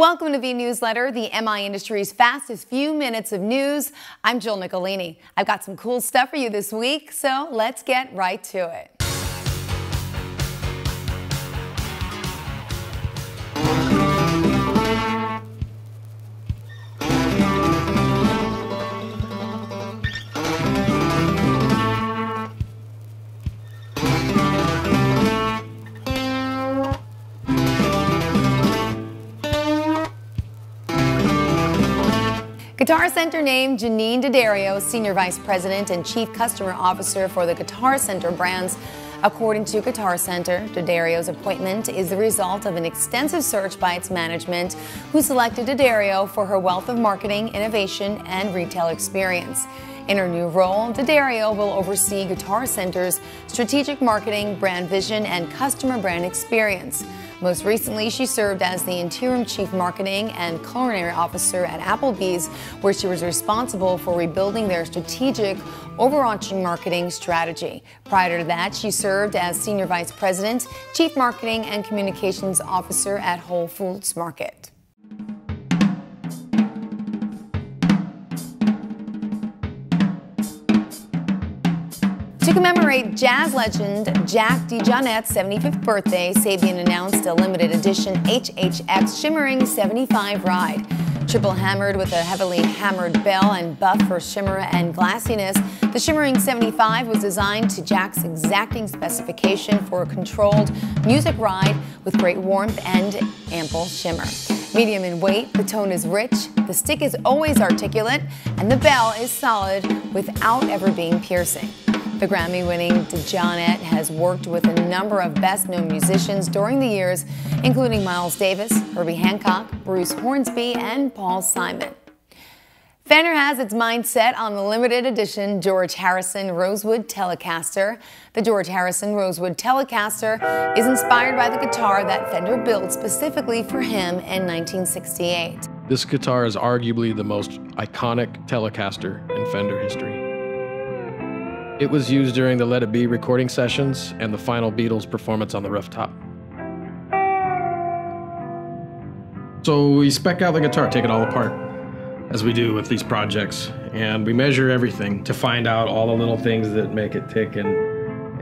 Welcome to Vnewsletter, the MI industry's fastest few minutes of news. I'm Jill Nicolini. I've got some cool stuff for you this week, so let's get right to it. Guitar Center named Janine D'Addario Senior Vice President and Chief Customer Officer for the Guitar Center brands. According to Guitar Center, D'Addario's appointment is the result of an extensive search by its management, who selected D'Addario for her wealth of marketing, innovation, and retail experience. In her new role, D'Addario will oversee Guitar Center's strategic marketing, brand vision, and customer brand experience. Most recently, she served as the interim chief marketing and culinary officer at Applebee's, where she was responsible for rebuilding their strategic, overarching marketing strategy. Prior to that, she served as senior vice president, chief marketing and communications officer at Whole Foods Market. To commemorate jazz legend Jack DeJohnette's 75th birthday, Sabian announced a limited edition HHX Shimmering 75 ride. Triple hammered with a heavily hammered bell and buff for shimmer and glassiness, the Shimmering 75 was designed to Jack's exacting specification for a controlled music ride with great warmth and ample shimmer. Medium in weight, the tone is rich, the stick is always articulate, and the bell is solid without ever being piercing. The Grammy-winning DeJohnette has worked with a number of best-known musicians during the years, including Miles Davis, Herbie Hancock, Bruce Hornsby, and Paul Simon. Fender has its mind set on the limited edition George Harrison Rosewood Telecaster. The George Harrison Rosewood Telecaster is inspired by the guitar that Fender built specifically for him in 1968. This guitar is arguably the most iconic Telecaster in Fender history. It was used during the Let It Be recording sessions and the final Beatles performance on the rooftop. So we spec out the guitar, take it all apart, as we do with these projects, and we measure everything to find out all the little things that make it tick and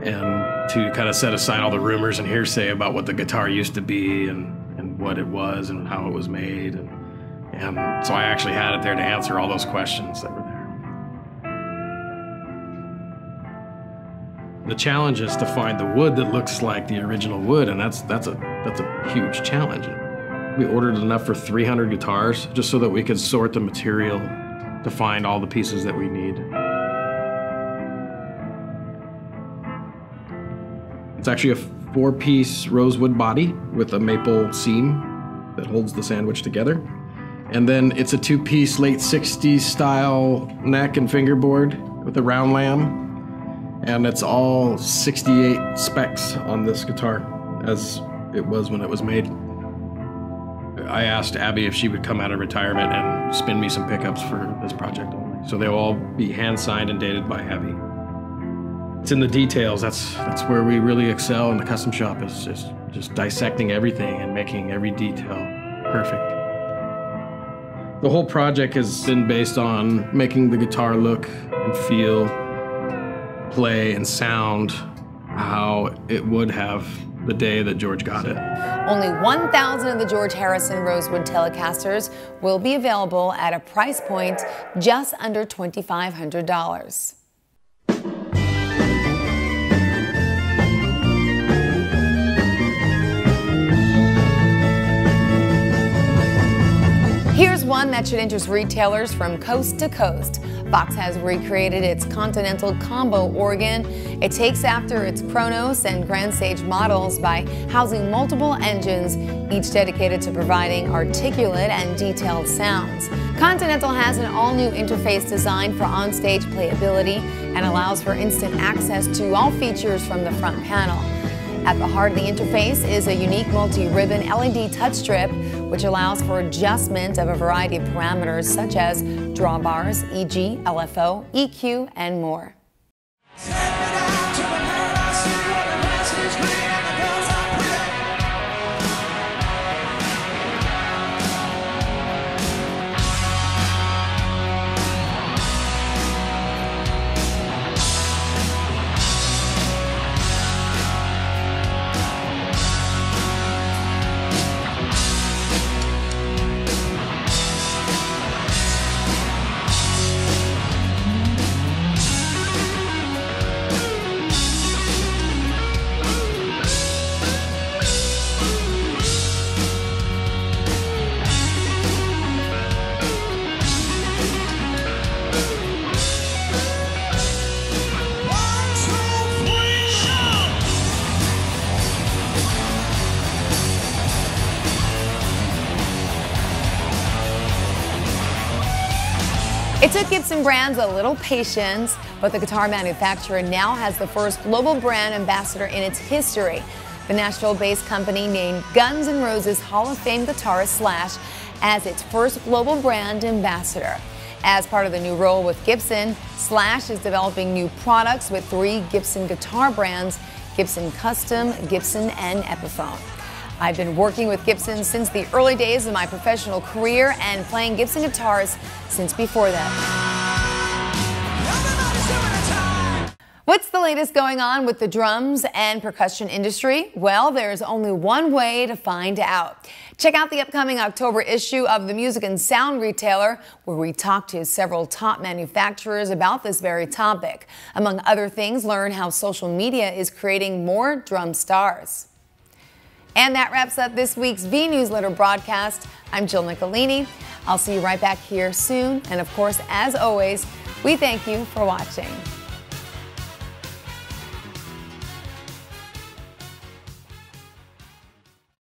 to kind of set aside all the rumors and hearsay about what the guitar used to be and what it was and how it was made. And so I actually had it there to answer all those questions that were there. The challenge is to find the wood that looks like the original wood, and that's a huge challenge. We ordered enough for 300 guitars just so that we could sort the material to find all the pieces that we need. It's actually a 4-piece rosewood body with a maple seam that holds the sandwich together. And then it's a 2-piece late 60s style neck and fingerboard with a round lamb. And it's all 68 specs on this guitar, as it was when it was made. I asked Abby if she would come out of retirement and spin me some pickups for this project only. So they'll all be hand-signed and dated by Abby. It's in the details. That's where we really excel in the custom shop, is just dissecting everything and making every detail perfect. The whole project has been based on making the guitar look and feel, play and sound how it would have the day that George got it. Only 1,000 of the George Harrison Rosewood Telecasters will be available at a price point just under $2,500. Here's one that should interest retailers from coast to coast. Fox has recreated its Continental Combo organ. It takes after its Kronos and Grand Sage models by housing multiple engines, each dedicated to providing articulate and detailed sounds. Continental has an all-new interface designed for onstage playability and allows for instant access to all features from the front panel. At the heart of the interface is a unique multi-ribbon LED touch strip, which allows for adjustment of a variety of parameters such as drawbars, EG, LFO, EQ, and more. It took Gibson brands a little patience, but the guitar manufacturer now has the first global brand ambassador in its history. The Nashville-based company named Guns N' Roses Hall of Fame guitarist Slash as its first global brand ambassador. As part of the new role with Gibson, Slash is developing new products with 3 Gibson guitar brands: Gibson Custom, Gibson, and Epiphone. I've been working with Gibson since the early days of my professional career and playing Gibson guitars since before that. What's the latest going on with the drums and percussion industry? Well, there's only one way to find out. Check out the upcoming October issue of the Music and Sound Retailer, where we talk to several top manufacturers about this very topic. Among other things, learn how social media is creating more drum stars. And that wraps up this week's Vnewsletter broadcast. I'm Jill Nicolini. I'll see you right back here soon. And of course, as always, we thank you for watching.